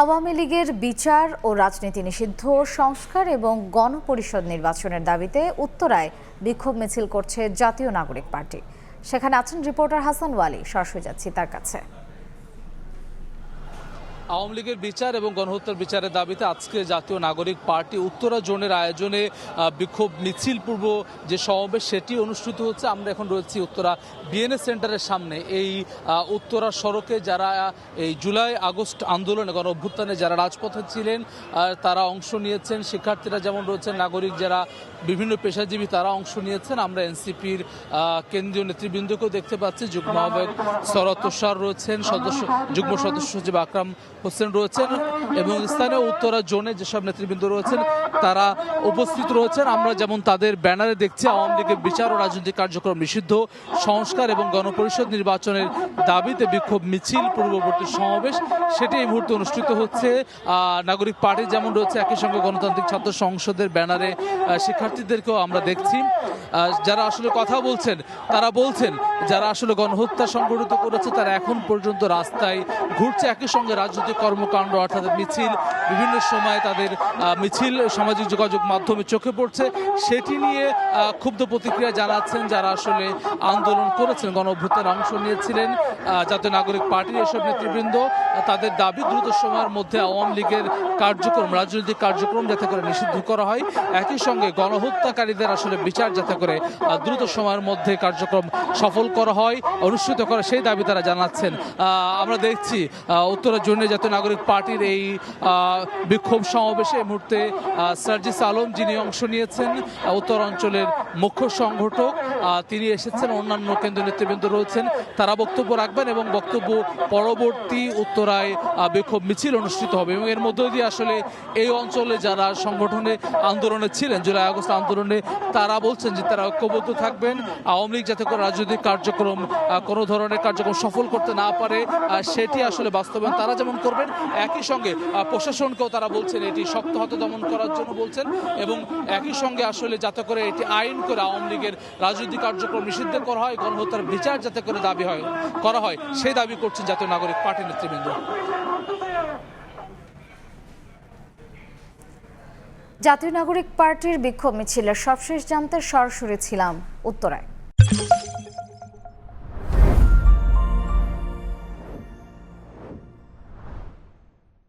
আওয়ামী লীগের বিচার ও রাজনীতি নিষিদ্ধ, সংস্কার এবং গণপরিষদ নির্বাচনের দাবিতে উত্তরায় বিক্ষোভ মিছিল করছে জাতীয় নাগরিক পার্টি। সেখানে আছেন রিপোর্টার হাসান ওয়ালি। সরাসরি যাচ্ছি তার কাছে। আওয়ামী লীগের বিচার এবং গণহত্যার বিচারের দাবিতে আজকে জাতীয় নাগরিক পার্টি উত্তরা জোনের আয়োজনে বিক্ষোভ মিছিল পূর্ব যে সমাবেশ সেটি অনুষ্ঠিত হচ্ছে। আমরা এখন রয়েছি উত্তরা বিএনএস সেন্টারের সামনে। এই উত্তরা সড়কে যারা এই জুলাই আগস্ট আন্দোলনে গণ অভ্যুত্থানে যারা রাজপথে ছিলেন তারা অংশ নিয়েছেন, শিক্ষার্থীরা যেমন রয়েছেন, নাগরিক যারা বিভিন্ন পেশাজীবী তারা অংশ নিয়েছেন। আমরা এনসিপির কেন্দ্রীয় নেতৃবৃন্দকেও দেখতে পাচ্ছি। যুগ্ম আহ্বায়ক সরত তুষার রয়েছেন, যুগ্ম সদস্য সচিব আকরাম হোসেন রয়েছেন এবং স্থানীয় উত্তরা জোনে যেসব নেতৃবৃন্দ রয়েছেন তারা উপস্থিত রয়েছেন। আমরা যেমন তাদের ব্যানারে দেখছি আওয়ামী লীগের বিচার ও রাজনৈতিক কার্যক্রম নিষিদ্ধ, সংস্কার এবং গণপরিষদ নির্বাচনের দাবিতে বিক্ষোভ মিছিল পূর্ববর্তী সমাবেশ সেটি এই মুহূর্তে অনুষ্ঠিত হচ্ছে। নাগরিক পার্টি যেমন রয়েছে, একই সঙ্গে গণতান্ত্রিক ছাত্র সংসদের ব্যানারে শিক্ষার্থীদেরকেও আমরা দেখছি। যারা আসলে কথা বলছেন তারা বলছেন যারা আসলে গণহত্যা সংগঠিত করেছে তারা এখন পর্যন্ত রাস্তায় ঘুরছে। একই সঙ্গে রাজনৈতিক কর্মকাণ্ড অর্থাৎ মিছিল, বিভিন্ন সময় তাদের মিছিল সামাজিক যোগাযোগ মাধ্যমে চোখে পড়ছে। সেটি নিয়ে ক্ষুব্ধ প্রতিক্রিয়া জানাচ্ছেন যারা আসলে আন্দোলন করেছেন, গণ অভ্যুত্থানে অংশ নিয়েছিলেন জাতীয় নাগরিক পার্টির এসব নেতৃবৃন্দ। তাদের দাবি দ্রুত সময়ের মধ্যে আওয়ামী লীগের কার্যক্রম, রাজনৈতিক কার্যক্রম যাতে করে নিষিদ্ধ করা হয়, একই সঙ্গে গণহত্যাকারীদের আসলে বিচার যাতে করে দ্রুত সময়ের মধ্যে কার্যক্রম সফল করা হয়, অনুষ্ঠিত করা, সেই দাবি তারা জানাচ্ছেন। আমরা দেখছি উত্তরা জোনে জাতীয় নাগরিক পার্টির এই বিক্ষোভ সমাবেশে এই মুহূর্তে সার্জিস আলম যিনি অংশ নিয়েছেন, উত্তর অঞ্চলের মুখ্য সংগঠক, তিনি এসেছেন। অন্যান্য কেন্দ্রীয় নেতৃবৃন্দ রয়েছেন, তারা বক্তব্য রাখবেন এবং বক্তব্য পরবর্তী উত্তরায় বিক্ষোভ মিছিল অনুষ্ঠিত হবে। এবং এর মধ্য দিয়ে আসলে এই অঞ্চলে যারা সংগঠনে আন্দোলনে ছিলেন, জুলাই আগস্ট আন্দোলনে, তারা বলছেন যে তারা ঐক্যবদ্ধ থাকবেন। আওয়ামী লীগ যাতে করে রাজনৈতিক কার্যক্রম, কোনো ধরনের কার্যক্রম সফল করতে না পারে সেটি আসলে বাস্তবায়ন তারা যেমন করবেন, একই সঙ্গে প্রশাসনকেও তারা বলছেন এটি শক্ত হাতে দমন করার জন্য বলছেন এবং একই সঙ্গে আসলে যাতে করে এটি আইন করে আওয়ামী লীগের রাজনৈতিক কার্যক্রম নিষিদ্ধ করা হয়, গণহত্যার বিচার যাতে করে করা হয় সেই দাবি করছেন জাতীয় নাগরিক পার্টির নেতৃবৃন্দ। জাতীয় নাগরিক পার্টির বিক্ষোভ মিছিলের সবশেষ জানতে সরাসরি ছিলাম উত্তরায়।